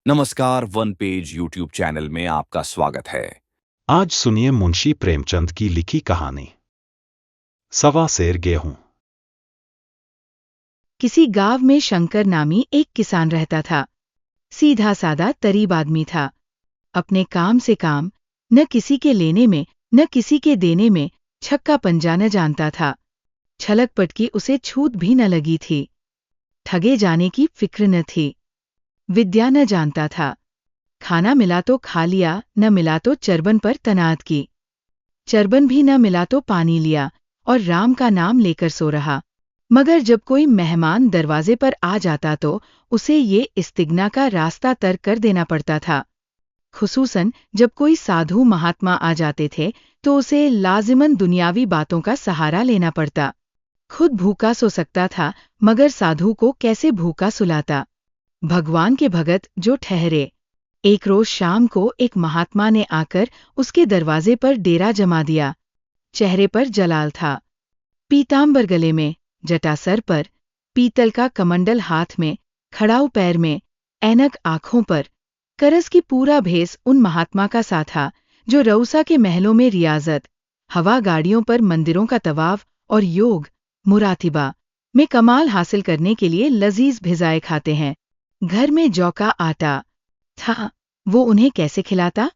नमस्कार, one page YouTube channel में आपका स्वागत है। आज सुनिए मुंशी प्रेमचंद की लिखी कहानी सवा सेर गेहूं। किसी गांव में शंकर नामी एक किसान रहता था। सीधा सादा तरीब आदमी था। अपने काम से काम, न किसी के लेने में न किसी के देने में छक्का पंजा न जानता था। छलक पटकी उसे छूत भी न लगी थी। ठगे जाने की फिक्र न थी। विद्या न जानता था। खाना मिला तो खा लिया, न मिला तो चरबन पर तनात की। चरबन भी न मिला तो पानी लिया और राम का नाम लेकर सो रहा। मगर जब कोई मेहमान दरवाजे पर आ जाता तो उसे ये इस्तिग्ना का रास्ता तर्क कर देना पड़ता था। खुसूसन जब कोई साधु महात्मा आ जाते थे तो उसे लाजिमन दुनियावी बातों का सहारा लेना पड़ता। खुद भूखा सो सकता था, मगर साधु को कैसे भूखा सुलाता। भगवान के भगत जो ठहरे। एक रोज शाम को एक महात्मा ने आकर उसके दरवाजे पर डेरा जमा दिया। चेहरे पर जलाल था, पीतांबर गले में, जटा सर पर, पीतल का कमंडल हाथ में, खड़ाऊ पैर में, ऐनक आंखों पर। करस की पूरा भेस उन महात्मा का सा था जो रऊसा के महलों में रियाजत, हवा गाड़ियों पर मंदिरों का तवाफ और योग मुरातिबा में कमाल हासिल करने के लिए लजीज भिजाए खाते हैं। घर में जौ का आटा था, वो उन्हें कैसे खिलाता।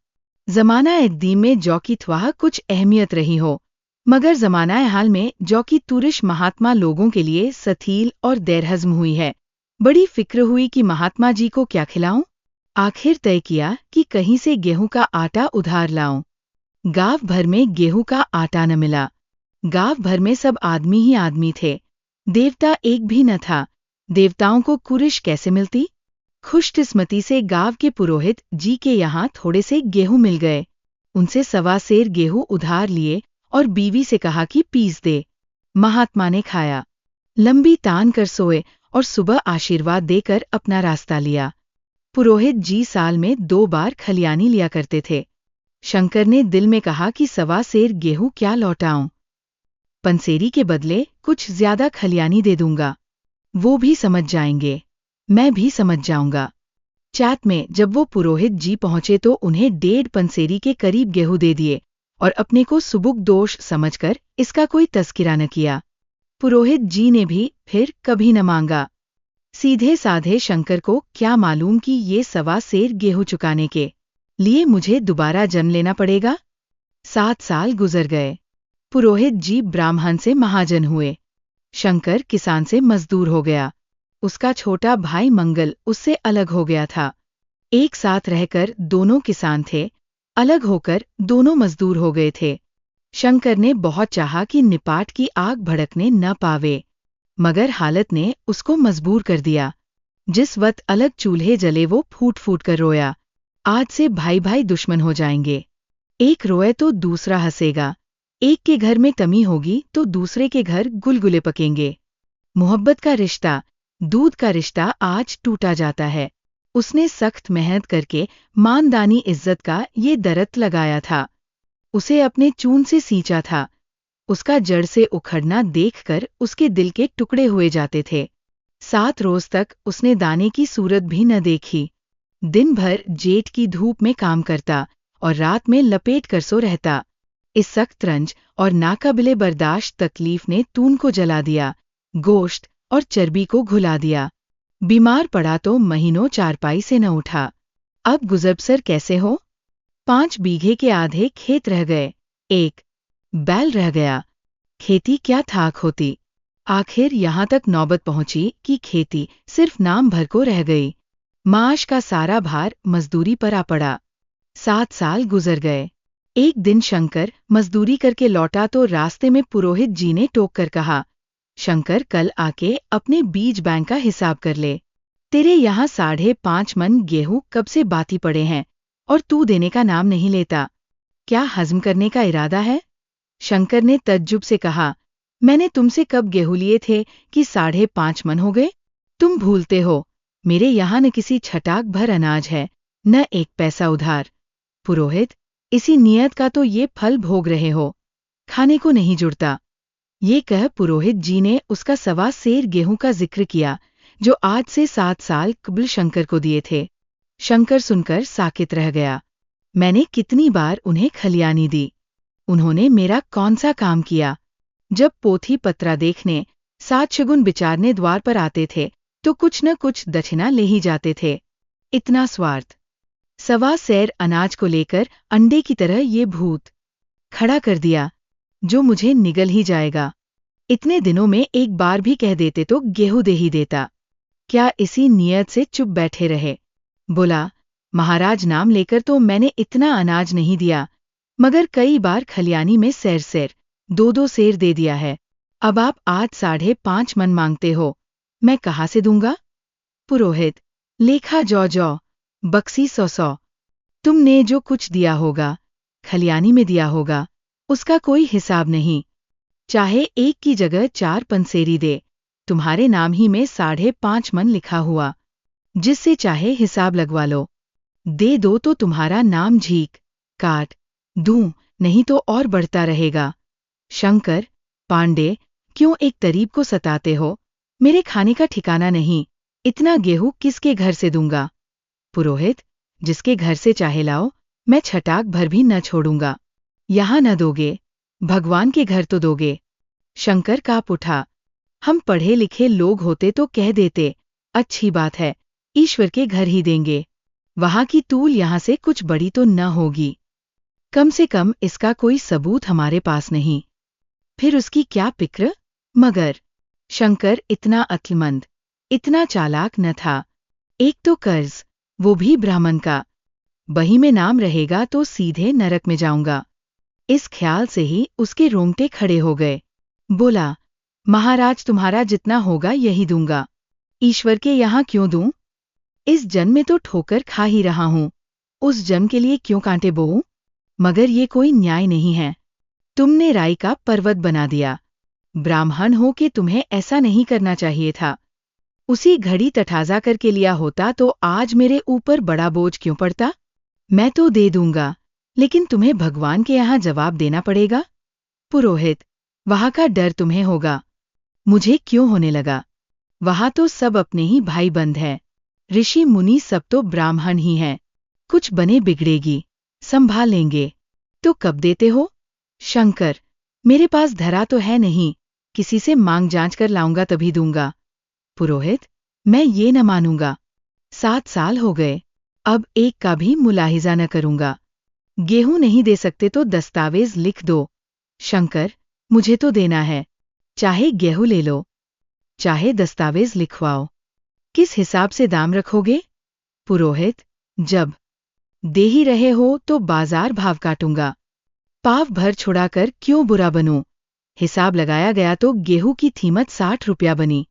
जमाना दीम में जौ की थवाह कुछ अहमियत रही हो, मगर जमाना हाल में जौ की तूरिश महात्मा लोगों के लिए सथील और देरहज़्म हुई है। बड़ी फिक्र हुई कि महात्मा जी को क्या खिलाऊं। आखिर तय किया कि कहीं से गेहूं का आटा उधार लाऊं। गांव भर में गेहूं का आटा न मिला। गांव भर में सब आदमी ही आदमी थे, देवता एक भी न था। देवताओं को कुरिश कैसे मिलती। खुशकिस्मती से गांव के पुरोहित जी के यहाँ थोड़े से गेहूं मिल गए। उनसे सवा सेर गेहूं उधार लिए और बीवी से कहा कि पीस दे। महात्मा ने खाया, लंबी तान कर सोए और सुबह आशीर्वाद देकर अपना रास्ता लिया। पुरोहित जी साल में 2 बार खलियानी लिया करते थे। शंकर ने दिल में कहा कि सवा सेर गेहूं क्या लौटाऊं। पंसेरी के बदले कुछ ज्यादा खलियानी दे दूंगा, वो भी समझ जाएंगे, मैं भी समझ जाऊंगा। चात में जब वो पुरोहित जी पहुंचे तो उन्हें 1.5 पंसेरी के करीब गेहूं दे दिए और अपने को सुबुक दोष समझकर इसका कोई तस्किरा न किया। पुरोहित जी ने भी फिर कभी न मांगा। सीधे साधे शंकर को क्या मालूम कि ये सवा सेर गेहूं चुकाने के लिए मुझे दोबारा जन्म लेना पड़ेगा। 7 साल गुजर गए। पुरोहित जी ब्राह्मण से महाजन हुए। शंकर किसान से मजदूर हो गया। उसका छोटा भाई मंगल उससे अलग हो गया था। एक साथ रहकर दोनों किसान थे, अलग होकर दोनों मजदूर हो गए थे। शंकर ने बहुत चाहा कि निपाट की आग भड़कने न पावे, मगर हालत ने उसको मजबूर कर दिया। जिस वक्त अलग चूल्हे जले वो फूट फूट कर रोया, आज से भाई भाई दुश्मन हो जाएंगे। एक रोए तो दूसरा हंसेगा, एक के घर में कमी होगी तो दूसरे के घर गुलगुले पकेंगे। मोहब्बत का रिश्ता, दूध का रिश्ता आज टूटा जाता है। उसने सख्त मेहनत करके मानदानी इज्जत का ये दरत लगाया था। उसे अपने चून से सींचा था। उसका जड़ से उखड़ना देखकर उसके दिल के टुकड़े हुए जाते थे। 7 रोज तक उसने दाने की सूरत भी न देखी। दिन भर जेठ की धूप में काम करता और रात में लपेट कर सो रहता। इस सख्त रंज और नाकाबिले बर्दाश्त तकलीफ ने तून को जला दिया, गोश्त और चर्बी को घुला दिया। बीमार पड़ा तो महीनों चारपाई से न उठा। अब गुजरबसर कैसे हो। 5 बीघे के आधे खेत रह गए, 1 बैल रह गया। खेती क्या थाक होती। आखिर यहाँ तक नौबत पहुंची कि खेती सिर्फ नाम भर को रह गई। माश का सारा भार मजदूरी पर आ पड़ा। 7 साल गुजर गए। एक दिन शंकर मजदूरी करके लौटा तो रास्ते में पुरोहित जी ने टोक कर कहा, शंकर कल आके अपने बीज बैंक का हिसाब कर ले। तेरे यहाँ 5.5 मन गेहूं कब से बाती पड़े हैं और तू देने का नाम नहीं लेता। क्या हजम करने का इरादा है। शंकर ने तज्जुब से कहा, मैंने तुमसे कब गेहूं लिए थे कि 5.5 मन हो गए। तुम भूलते हो, मेरे यहाँ न किसी छटाक भर अनाज है, न 1 पैसा उधार। पुरोहित, इसी नियत का तो ये फल भोग रहे हो, खाने को नहीं जुड़ता। ये कह पुरोहित जी ने उसका सवा सेर गेहूं का जिक्र किया जो आज से 7 साल कबल शंकर को दिए थे। शंकर सुनकर साकित रह गया। मैंने कितनी बार उन्हें खलियानी दी, उन्होंने मेरा कौन सा काम किया। जब पोथी पत्रा देखने, सात शगुन विचारने द्वार पर आते थे तो कुछ न कुछ दक्षिणा ले ही जाते थे। इतना स्वार्थ। सवा सैर अनाज को लेकर अंडे की तरह ये भूत खड़ा कर दिया, जो मुझे निगल ही जाएगा। इतने दिनों में एक बार भी कह देते तो गेहूं दे ही देता। क्या इसी नियत से चुप बैठे रहे। बोला, महाराज नाम लेकर तो मैंने इतना अनाज नहीं दिया, मगर कई बार खलियानी में सैर 2-2 सेर दे दिया है। अब आप आज 5.5 मन मांगते हो, मैं कहाँ से दूंगा। पुरोहित, लेखा जौ, बक्सी 100। तुमने जो कुछ दिया होगा, खलियानी में दिया होगा, उसका कोई हिसाब नहीं। चाहे एक की जगह 4 पंसेरी दे, तुम्हारे नाम ही में 5.5 मन लिखा हुआ, जिससे चाहे हिसाब लगवा लो। दे दो तो तुम्हारा नाम झीक काट दूं, नहीं तो और बढ़ता रहेगा। शंकर, पांडे, क्यों एक तरीब को सताते हो। मेरे खाने का ठिकाना नहीं, इतना गेहूं किसके घर से दूंगा। पुरोहित, जिसके घर से चाहे लाओ, मैं छटाक भर भी न छोड़ूंगा। यहां न दोगे, भगवान के घर तो दोगे। शंकर काँप उठा। हम पढ़े लिखे लोग होते तो कह देते, अच्छी बात है, ईश्वर के घर ही देंगे। वहां की तूल यहां से कुछ बड़ी तो न होगी। कम से कम इसका कोई सबूत हमारे पास नहीं, फिर उसकी क्या फिक्र। मगर शंकर इतना अक्लमंद, इतना चालाक न था। एक तो कर्ज, वो भी ब्राह्मण का, बही में नाम रहेगा तो सीधे नरक में जाऊंगा। इस ख्याल से ही उसके रोंगटे खड़े हो गए। बोला, महाराज तुम्हारा जितना होगा यही दूंगा। ईश्वर के यहाँ क्यों दूं। इस जन्म में तो ठोकर खा ही रहा हूं, उस जन्म के लिए क्यों कांटे बोऊं। मगर ये कोई न्याय नहीं है। तुमने राई का पर्वत बना दिया। ब्राह्मण हो के तुम्हें ऐसा नहीं करना चाहिए था। उसी घड़ी तठाजा करके लिया होता तो आज मेरे ऊपर बड़ा बोझ क्यों पड़ता। मैं तो दे दूंगा, लेकिन तुम्हें भगवान के यहाँ जवाब देना पड़ेगा। पुरोहित, वहां का डर तुम्हें होगा, मुझे क्यों होने लगा। वहां तो सब अपने ही भाई बंद है, ऋषि मुनि सब तो ब्राह्मण ही हैं। कुछ बने बिगड़ेगी, संभाल लेंगे। तो कब देते हो। शंकर, मेरे पास धरा तो है नहीं, किसी से मांग जांच कर लाऊंगा तभी दूंगा। पुरोहित, मैं ये न मानूंगा। 7 साल हो गए, अब एक का भी मुलाहिजा न करूंगा। गेहूं नहीं दे सकते तो दस्तावेज लिख दो। शंकर, मुझे तो देना है, चाहे गेहूं ले लो, चाहे दस्तावेज लिखवाओ। किस हिसाब से दाम रखोगे। पुरोहित, जब दे ही रहे हो तो बाजार भाव काटूंगा। पाव भर छुड़ाकर क्यों बुरा बनूं। हिसाब लगाया गया तो गेहूं की कीमत 60 रुपया बनी।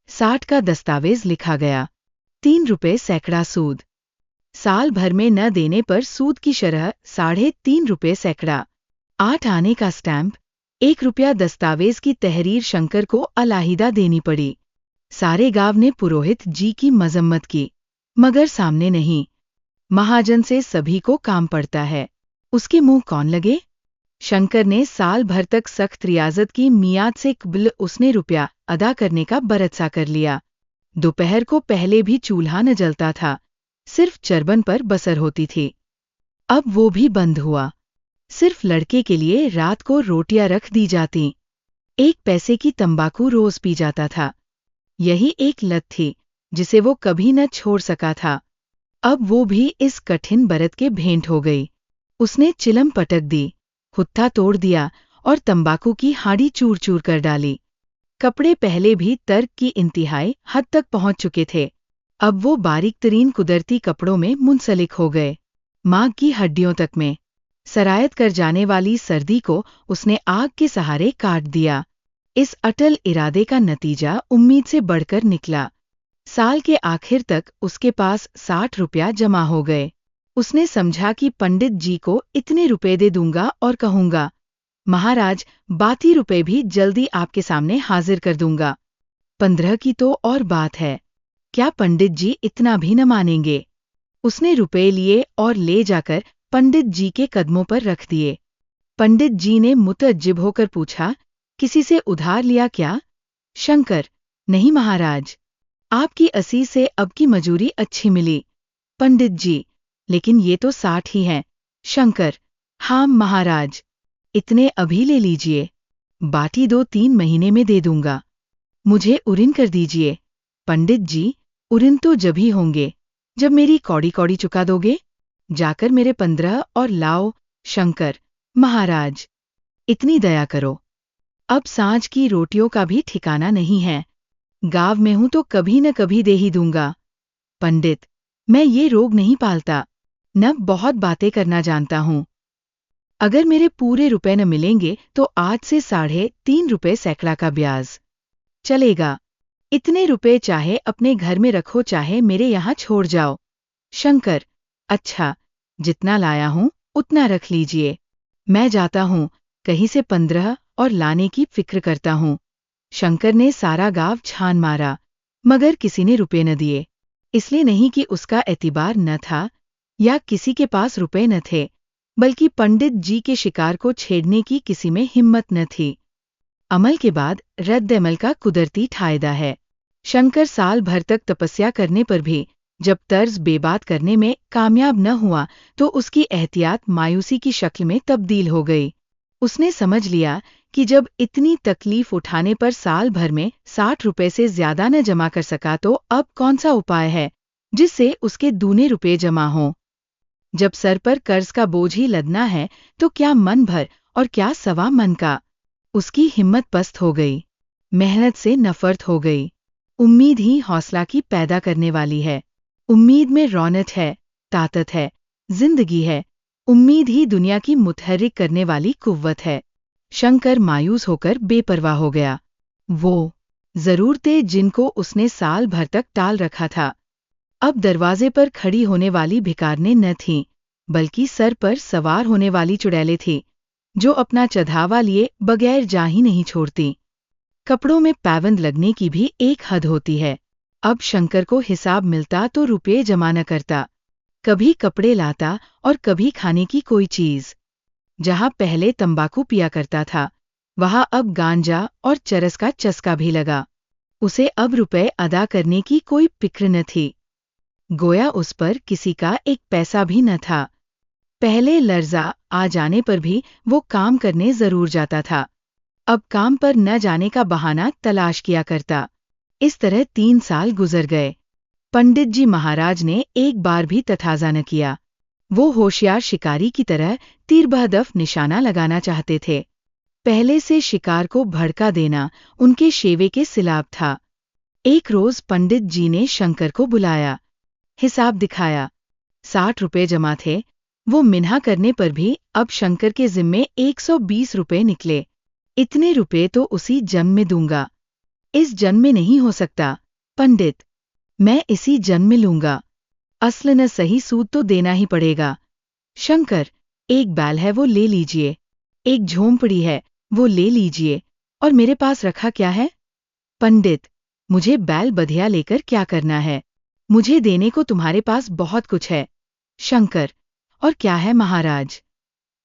60 का दस्तावेज लिखा गया, 3 रुपये सैकड़ा सूद। साल भर में न देने पर सूद की शरह 3.5 रुपये सैकड़ा। 8 आने का स्टैंप, 1 रुपया दस्तावेज की तहरीर शंकर को अलाहिदा देनी पड़ी। सारे गांव ने पुरोहित जी की मजम्मत की, मगर सामने नहीं। महाजन से सभी को काम पड़ता है, उसके मुंह कौन लगे। शंकर ने साल भर तक सख्त रियाजत की मियाद से कबल उसने रुपया अदा करने का बरतसा कर लिया। दोपहर को पहले भी चूल्हा न जलता था, सिर्फ चरबन पर बसर होती थी। अब वो भी बंद हुआ। सिर्फ लड़के के लिए रात को रोटियां रख दी जाती। 1 पैसे की तंबाकू रोज पी जाता था। यही एक लत थी जिसे वो कभी न छोड़ सका था। अब वो भी इस कठिन बरत के भेंट हो गई। उसने चिलम पटक दी, हुत्था तोड़ दिया और तंबाकू की हाड़ी चूर चूर कर डाली। कपड़े पहले भी तर्क की इंतहाई हद तक पहुंच चुके थे, अब वो बारीक तरीन कुदरती कपड़ों में मुंसलिक हो गए, मांग की हड्डियों तक में। सरायत कर जाने वाली सर्दी को उसने आग के सहारे काट दिया। इस अटल इरादे का नतीजा उम्मीद से बढ़कर निकला। साल के आखिर तक उसके पास 60 रुपया जमा हो गए। उसने समझा कि पंडित जी को इतने रुपए दे दूंगा और कहूंगा, महाराज बाकी रुपए भी जल्दी आपके सामने हाजिर कर दूंगा। 15 की तो और बात है, क्या पंडित जी इतना भी न मानेंगे। उसने रुपए लिए और ले जाकर पंडित जी के कदमों पर रख दिए। पंडित जी ने मुतअज्जिब होकर पूछा, किसी से उधार लिया क्या। शंकर, नहीं महाराज, आपकी असी से अब की मजूरी अच्छी मिली, पंडित जी, लेकिन ये तो 60 ही हैं। शंकर, हाँ महाराज, इतने अभी ले लीजिए, बाकी 2-3 महीने में दे दूंगा। मुझे उरिन कर दीजिए। पंडित जी, उरिन तो जब ही होंगे जब मेरी कौड़ी कौड़ी चुका दोगे। जाकर मेरे 15 और लाओ। शंकर, महाराज, इतनी दया करो, अब सांझ की रोटियों का भी ठिकाना नहीं है। गाँव में हूं तो कभी न कभी दे ही दूंगा। पंडित, मैं ये रोग नहीं पालता, न बहुत बातें करना जानता हूं। अगर मेरे पूरे रुपए न मिलेंगे तो आज से 3.5 रुपए सैकड़ा का ब्याज चलेगा। इतने रुपए चाहे अपने घर में रखो चाहे मेरे यहाँ छोड़ जाओ। शंकर, अच्छा, जितना लाया हूं उतना रख लीजिए। मैं जाता हूं, कहीं से 15 और लाने की फिक्र करता हूं। शंकर ने सारा गांव छान मारा, मगर किसी ने रुपए न दिए। इसलिए नहीं कि उसका एतबार न था या किसी के पास रुपए न थे, बल्कि पंडित जी के शिकार को छेड़ने की किसी में हिम्मत न थी। अमल के बाद रद्द अमल का कुदरती फायदा है। शंकर साल भर तक तपस्या करने पर भी जब तर्ज बेबात करने में कामयाब न हुआ तो उसकी एहतियात मायूसी की शक्ल में तब्दील हो गई। उसने समझ लिया कि जब इतनी तकलीफ उठाने पर साल भर में 60 रुपए से ज्यादा न जमा कर सका तो अब कौन सा उपाय है जिससे उसके दूने रुपए जमा हों। जब सर पर कर्ज का बोझ ही लदना है तो क्या मन भर और क्या सवा मन का। उसकी हिम्मत पस्त हो गई, मेहनत से नफरत हो गई। उम्मीद ही हौसला की पैदा करने वाली है। उम्मीद में रौनक है, ताकत है, जिंदगी है। उम्मीद ही दुनिया की मुतहर्रिक करने वाली कुव्वत है। शंकर मायूस होकर बेपरवाह हो गया। वो जरूरतें जिनको उसने साल भर तक टाल रखा था, अब दरवाजे पर खड़ी होने वाली भिखारने न थीं, बल्कि सर पर सवार होने वाली चुड़ैलें थीं, जो अपना चढ़ावा लिए बगैर जा ही नहीं छोड़ती। कपड़ों में पाबंद लगने की भी एक हद होती है। अब शंकर को हिसाब मिलता तो रुपये जमा न करता, कभी कपड़े लाता और कभी खाने की कोई चीज। जहां पहले तंबाकू पिया करता था, वहां अब गांजा और चरस का चस्का भी लगा। उसे अब रुपए अदा करने की कोई फिक्र न थी, गोया उस पर किसी का एक पैसा भी न था। पहले लर्जा आ जाने पर भी वो काम करने जरूर जाता था, अब काम पर न जाने का बहाना तलाश किया करता। इस तरह 3 साल गुजर गए। पंडित जी महाराज ने एक बार भी तथाजा न किया। वो होशियार शिकारी की तरह तीर बहदफ निशाना लगाना चाहते थे। पहले से शिकार को भड़का देना उनके शेवे के सिलाब था। एक रोज पंडित जी ने शंकर को बुलाया, हिसाब दिखाया। 60 रुपए जमा थे। वो मिन्हा करने पर भी अब शंकर के जिम्मे 120 रुपए निकले। इतने रुपए तो उसी जन्म में दूंगा। इस जन्म में नहीं हो सकता पंडित, मैं इसी जन्म में लूंगा। असल न सही सूद तो देना ही पड़ेगा। शंकर, एक बैल है वो ले लीजिए, एक झोंपड़ी है वो ले लीजिए, और मेरे पास रखा क्या है? पंडित, मुझे बैल बधिया लेकर क्या करना है? मुझे देने को तुम्हारे पास बहुत कुछ है। शंकर, और क्या है महाराज?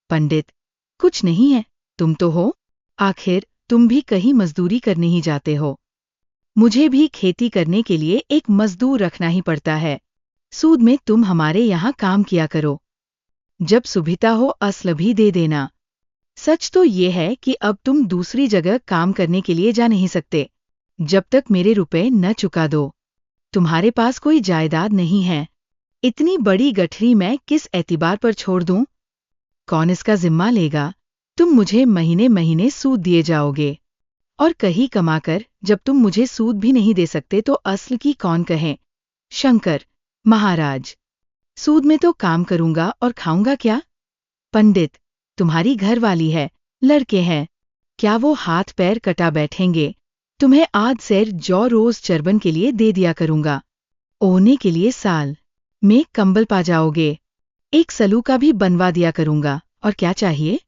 पंडित, कुछ नहीं है, तुम तो हो। आखिर तुम भी कहीं मजदूरी करने ही जाते हो। मुझे भी खेती करने के लिए एक मजदूर रखना ही पड़ता है। सूद में तुम हमारे यहाँ काम किया करो। जब सुविधा हो असल भी दे देना। सच तो ये है कि अब तुम दूसरी जगह काम करने के लिए जा नहीं सकते, जब तक मेरे रुपए न चुका दो। तुम्हारे पास कोई जायदाद नहीं है। इतनी बड़ी गठरी मैं किस एतबार पर छोड़ दूं? कौन इसका जिम्मा लेगा? तुम मुझे महीने महीने सूद दिए जाओगे, और कहीं कमाकर जब तुम मुझे सूद भी नहीं दे सकते तो असल की कौन कहे? शंकर, महाराज, सूद में तो काम करूंगा और खाऊंगा क्या? पंडित, तुम्हारी घरवाली है, लड़के हैं, क्या वो हाथ पैर कटा बैठेंगे? तुम्हें आज सैर जौ रोज चरबन के लिए दे दिया करूंगा। ओने के लिए साल में कंबल पा जाओगे। एक सलू का भी बनवा दिया करूंगा, और क्या चाहिए?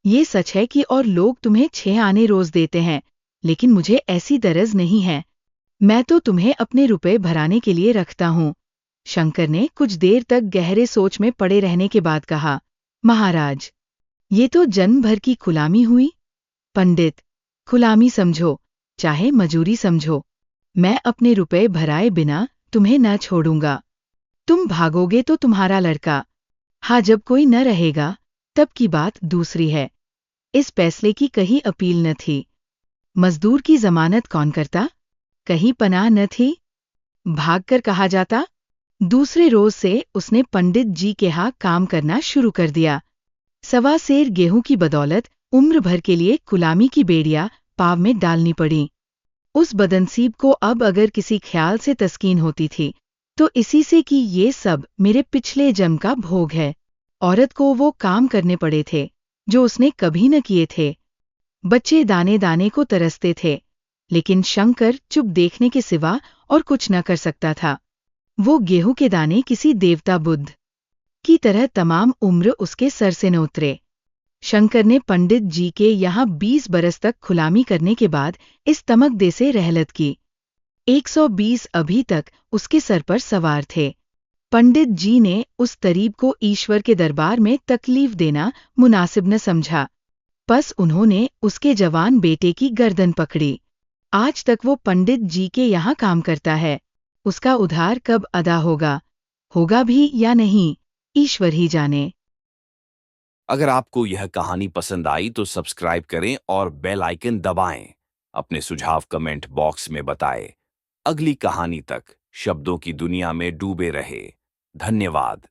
ये सच है कि और लोग तुम्हें 6 आने रोज देते हैं, लेकिन मुझे ऐसी दरज नहीं है। मैं तो तुम्हें अपने रुपए भराने के लिए रखता हूँ। शंकर ने कुछ देर तक गहरे सोच में पड़े रहने के बाद कहा, महाराज, ये तो जन्म भर की गुलामी हुई। पंडित, गुलामी समझो चाहे मजूरी समझो, मैं अपने रुपए भराए बिना तुम्हें न छोड़ूंगा। तुम भागोगे तो तुम्हारा लड़का। हाँ, जब कोई न रहेगा तब की बात दूसरी है। इस फैसले की कहीं अपील न थी। मजदूर की जमानत कौन करता? कहीं पनाह न थी। भागकर कहा जाता। दूसरे रोज से उसने पंडित जी के यहाँ काम करना शुरू कर दिया। सवा सेर गेहूं की बदौलत उम्र भर के लिए गुलामी की बेड़ियां पाव में डालनी पड़ी। उस बदनसीब को अब अगर किसी ख्याल से तस्कीन होती थी तो इसी से कि ये सब मेरे पिछले जन्म का भोग है। औरत को वो काम करने पड़े थे जो उसने कभी न किए थे। बच्चे दाने दाने को तरसते थे, लेकिन शंकर चुप देखने के सिवा और कुछ न कर सकता था। वो गेहूं के दाने किसी देवता बुद्ध की तरह तमाम उम्र उसके सर से न उतरे। शंकर ने पंडित जी के यहाँ 20 बरस तक गुलामी करने के बाद इस तमगदे से रहलत की। 120 अभी तक उसके सर पर सवार थे। पंडित जी ने उस तरीब को ईश्वर के दरबार में तकलीफ देना मुनासिब न समझा। बस उन्होंने उसके जवान बेटे की गर्दन पकड़ी। आज तक वो पंडित जी के यहाँ काम करता है। उसका उधार कब अदा होगा भी या नहीं, ईश्वर ही जाने। अगर आपको यह कहानी पसंद आई तो सब्सक्राइब करें और बेल आइकन दबाएं। अपने सुझाव कमेंट बॉक्स में बताएं। अगली कहानी तक शब्दों की दुनिया में डूबे रहे। धन्यवाद।